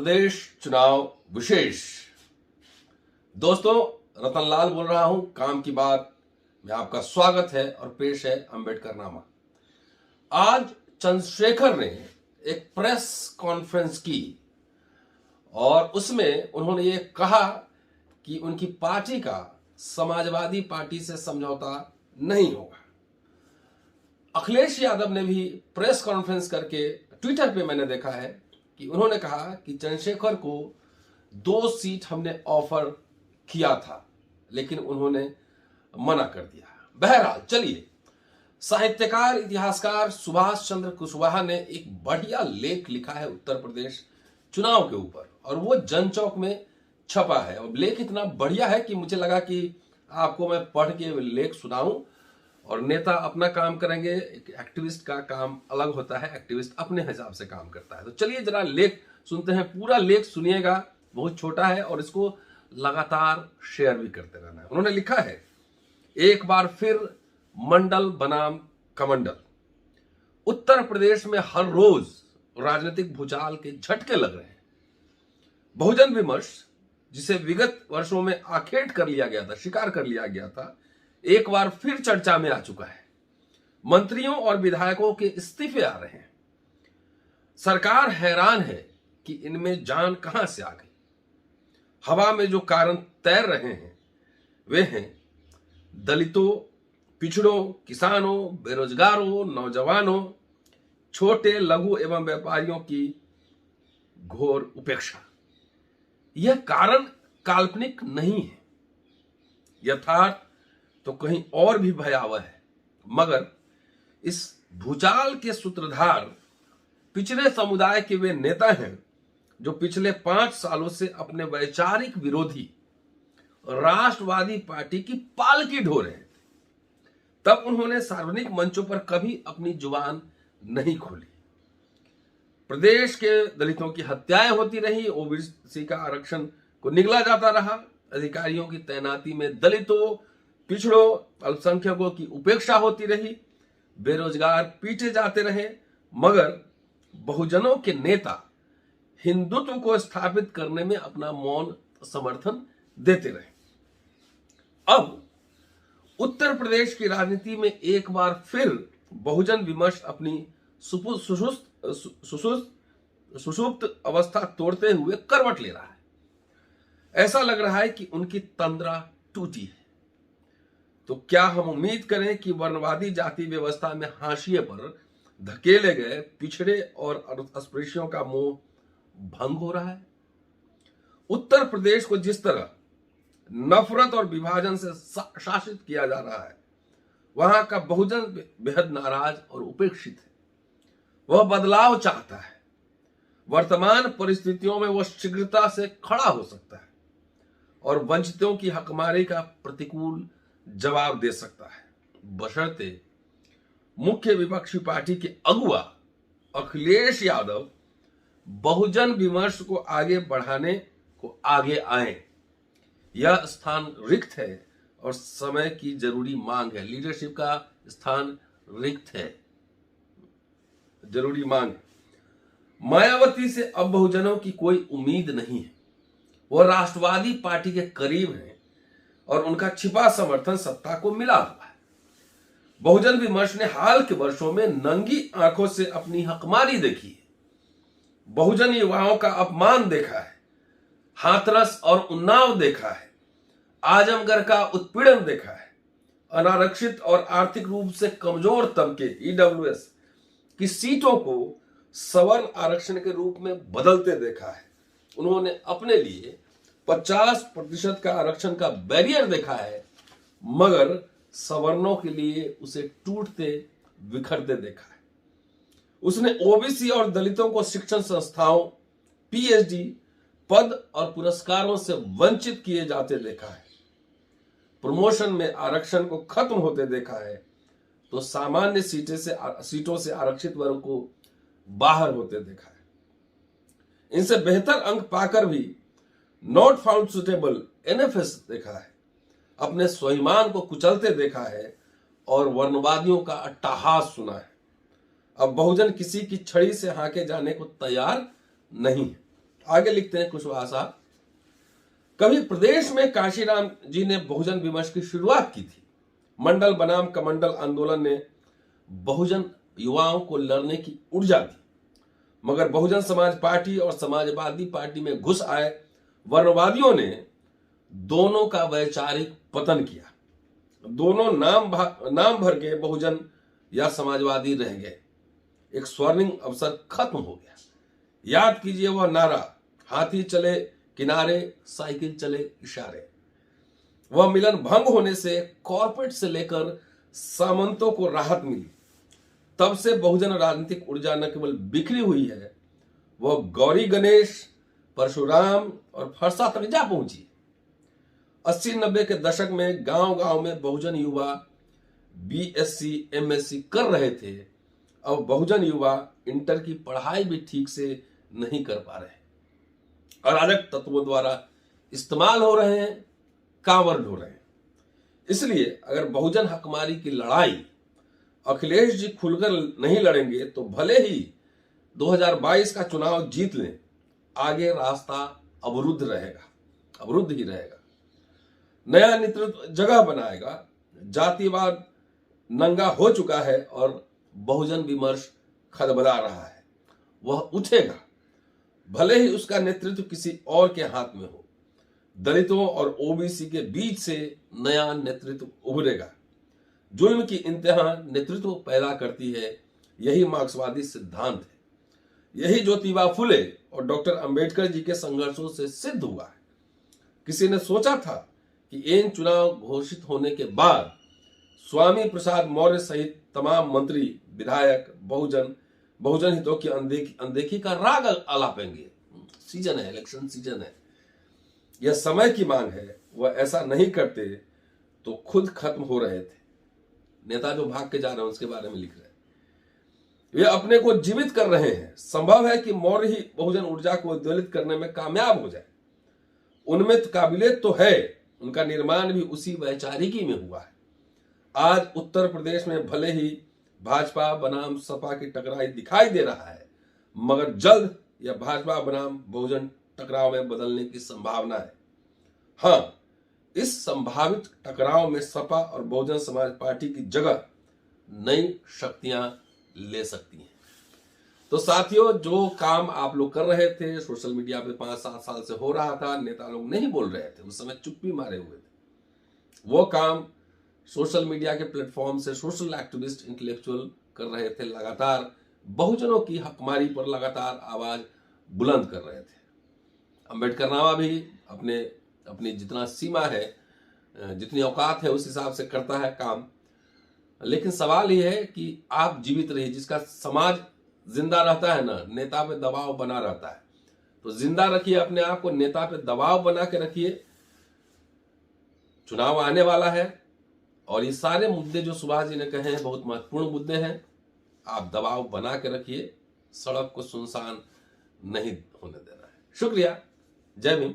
प्रदेश चुनाव विशेष। दोस्तों, रतनलाल बोल रहा हूं काम की बात में आपका स्वागत है और पेश है अंबेडकरनामा। आज चंद्रशेखर ने एक प्रेस कॉन्फ्रेंस की और उसमें उन्होंने ये कहा कि उनकी पार्टी का समाजवादी पार्टी से समझौता नहीं होगा। अखिलेश यादव ने भी प्रेस कॉन्फ्रेंस करके ट्विटर पे मैंने देखा है कि उन्होंने कहा कि चंद्रशेखर को 2 सीट हमने ऑफर किया था लेकिन उन्होंने मना कर दिया। बहरहाल चलिए, साहित्यकार इतिहासकार सुभाष चंद्र कुशवाहा ने एक बढ़िया लेख लिखा है उत्तर प्रदेश चुनाव के ऊपर और वो जनचौक में छपा है। और लेख इतना बढ़िया है कि मुझे लगा कि आपको मैं पढ़ के लेख सुनाऊं। और नेता अपना काम करेंगे, एक एक्टिविस्ट का काम अलग होता है, एक्टिविस्ट अपने हिसाब से काम करता है। तो चलिए जरा लेख सुनते हैं। पूरा लेख सुनिएगा, बहुत छोटा है और इसको लगातार शेयर भी करते रहना है। उन्होंने लिखा है, एक बार फिर मंडल बनाम कमंडल। उत्तर प्रदेश में हर रोज राजनीतिक भूचाल के झटके लग रहे हैं। बहुजन विमर्श, जिसे विगत वर्षों में आखेट कर लिया गया था, स्वीकार कर लिया गया था, एक बार फिर चर्चा में आ चुका है। मंत्रियों और विधायकों के इस्तीफे आ रहे हैं। सरकार हैरान है कि इनमें जान कहां से आ गई। हवा में जो कारण तैर रहे हैं वे हैं दलितों, पिछड़ों, किसानों, बेरोजगारों, नौजवानों, छोटे लघु एवं व्यापारियों की घोर उपेक्षा। यह कारण काल्पनिक नहीं है, यथार्थ तो कहीं और भी भयावह है। मगर इस भूचाल के सूत्रधार पिछले समुदाय के वे नेता हैं जो पिछले 5 सालों से अपने वैचारिक विरोधी राष्ट्रवादी पार्टी की पालकी ढो रहे थे। तब उन्होंने सार्वजनिक मंचों पर कभी अपनी जुबान नहीं खोली। प्रदेश के दलितों की हत्याएं होती रही, ओबीसी का आरक्षण को निगला जाता रहा, अधिकारियों की तैनाती में दलितों, पिछड़ों, अल्पसंख्यकों की उपेक्षा होती रही, बेरोजगार पीटे जाते रहे। मगर बहुजनों के नेता हिंदुत्व को स्थापित करने में अपना मौन समर्थन देते रहे। अब उत्तर प्रदेश की राजनीति में एक बार फिर बहुजन विमर्श अपनी सुषुप्त अवस्था तोड़ते हुए करवट ले रहा है। ऐसा लग रहा है कि उनकी तंद्रा टूटी है। तो क्या हम उम्मीद करें कि वर्णवादी जाति व्यवस्था में हाशिए पर धकेले गए पिछड़े और अस्पृश्यों का मोह भंग हो रहा है? उत्तर प्रदेश को जिस तरह नफरत और विभाजन से शासित किया जा रहा है, वहां का बहुजन बेहद नाराज और उपेक्षित है। वह बदलाव चाहता है। वर्तमान परिस्थितियों में वह शीघ्रता से खड़ा हो सकता है और वंचितों की हकमारी का प्रतिकूल जवाब दे सकता है, बशर्ते मुख्य विपक्षी पार्टी के अगुवा अखिलेश यादव बहुजन विमर्श को आगे बढ़ाने को आगे आए। यह स्थान रिक्त है और समय की जरूरी मांग है। लीडरशिप का स्थान रिक्त है, जरूरी मांग है। मायावती से अब बहुजनों की कोई उम्मीद नहीं है। वह राष्ट्रवादी पार्टी के करीब हैं और उनका छिपा समर्थन सत्ता को मिला हुआ है। बहुजन विमर्श ने हाल के वर्षों में नंगी आंखों से अपनी हकमारी देखी है। बहुजन युवाओं का अपमान देखा है, हाथरस और उन्नाव देखा है, आजमगढ़ का उत्पीड़न देखा है, अनारक्षित और आर्थिक रूप से कमजोर तबके ईडब्ल्यूएस की सीटों को सवर्ण आरक्षण के रूप में बदलते देखा है। उन्होंने अपने लिए 50% का आरक्षण का बैरियर देखा है, मगर सवर्णों के लिए उसे टूटते बिखरते देखा है। उसने ओबीसी और दलितों को शिक्षण संस्थाओं, पीएचडी पद और पुरस्कारों से वंचित किए जाते देखा है। प्रमोशन में आरक्षण को खत्म होते देखा है तो सामान्य सीटों से आरक्षित वर्ग को बाहर होते देखा है। इनसे बेहतर अंक पाकर भी नॉट फाउंड सुटेबल एनएफएस देखा है। अपने स्वाभिमान को कुचलते देखा है और वर्णवादियों का अट्टहास सुना है। अब बहुजन किसी की छड़ी से हाके जाने को तैयार नहीं है। आगे लिखते हैं कुशवाहा साहब, कभी प्रदेश में काशीराम जी ने बहुजन विमर्श की शुरुआत की थी। मंडल बनाम कमंडल आंदोलन ने बहुजन युवाओं को लड़ने की ऊर्जा दी, मगर बहुजन समाज पार्टी और समाजवादी पार्टी में घुस आए वर्णवादियों ने दोनों का वैचारिक पतन किया। दोनों नाम भर के बहुजन या समाजवादी रह गए। एक स्वर्णिम अवसर खत्म हो गया। याद कीजिए वह नारा, हाथी चले किनारे साइकिल चले इशारे। वह मिलन भंग होने से कॉर्पोरेट से लेकर सामंतों को राहत मिली। तब से बहुजन राजनीतिक ऊर्जा न केवल बिखरी हुई है, वह गौरी गणेश, परशुराम और फरसा तक जा पहुंची। 80-90 के दशक में गांव गांव में बहुजन युवा बीएससी एमएससी कर रहे थे। अब बहुजन युवा इंटर की पढ़ाई भी ठीक से नहीं कर पा रहे, अराजक तत्वों द्वारा इस्तेमाल हो रहे हैं, कांवर ढो रहे हैं। इसलिए अगर बहुजन हकमारी की लड़ाई अखिलेश जी खुलकर नहीं लड़ेंगे तो भले ही 2022 का चुनाव जीत लें, आगे रास्ता अवरुद्ध ही रहेगा। नया नेतृत्व जगह बनाएगा। जातिवाद नंगा हो चुका है और बहुजन विमर्श खदबदा रहा है। वह उठेगा, भले ही उसका नेतृत्व किसी और के हाथ में हो। दलितों और ओबीसी के बीच से नया नेतृत्व उभरेगा। जुल्म की इंतहा नेतृत्व पैदा करती है, यही मार्क्सवादी सिद्धांत है। यही ज्योतिबा फुले और डॉक्टर अंबेडकर जी के संघर्षों से सिद्ध हुआ है। किसी ने सोचा था कि इन चुनाव घोषित होने के बाद स्वामी प्रसाद मौर्य सहित तमाम मंत्री विधायक बहुजन हितों की अनदेखी का राग अलापेंगे। सीजन है, इलेक्शन सीजन है, यह समय की मांग है। वह ऐसा नहीं करते तो खुद खत्म हो रहे थे। नेता जो भाग के जा रहे हैं उसके बारे में लिख रहे हैं। वे अपने को जीवित कर रहे हैं। संभव है कि मौर्य ही बहुजन ऊर्जा को उद्वेलित करने में कामयाब हो जाए। उनमें काबिलियत तो है, उनका निर्माण भी उसी वैचारिकी में हुआ है। आज उत्तर प्रदेश में भले ही भाजपा बनाम सपा की टकराई दिखाई दे रहा है, मगर जल्द यह भाजपा बनाम बहुजन टकराव में बदलने की संभावना है। हाँ, इस संभावित टकराव में सपा और बहुजन समाज पार्टी की जगह नई शक्तियां ले सकती हैं। तो साथियों, जो काम आप लोग कर रहे थे, सोशल मीडिया पे 5-7 साल से हो रहा था, नेता लोग नहीं बोल रहे थे, उस समय चुप्पी मारे हुए थे, वो काम सोशल मीडिया के प्लेटफॉर्म से सोशल एक्टिविस्ट इंटेलेक्चुअल कर रहे थे। लगातार बहुजनों की हकमारी पर लगातार आवाज बुलंद कर रहे थे। अंबेडकर नामा भी अपनी जितना सीमा है, जितनी औकात है, उस हिसाब से करता है काम। लेकिन सवाल यह है कि आप जीवित रहिए। जिसका समाज जिंदा रहता है ना, नेता पे दबाव बना रहता है। तो जिंदा रखिए अपने आप को, नेता पे दबाव बना के रखिए। चुनाव आने वाला है और ये सारे मुद्दे जो सुभाष जी ने कहे हैं बहुत महत्वपूर्ण मुद्दे हैं। आप दबाव बना के रखिए, सड़क को सुनसान नहीं होने देना है। शुक्रिया, जय Bhim.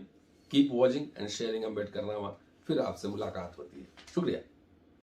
Keep watching and sharing Ambedkar नामा। फिर आपसे मुलाकात होती है। शुक्रिया।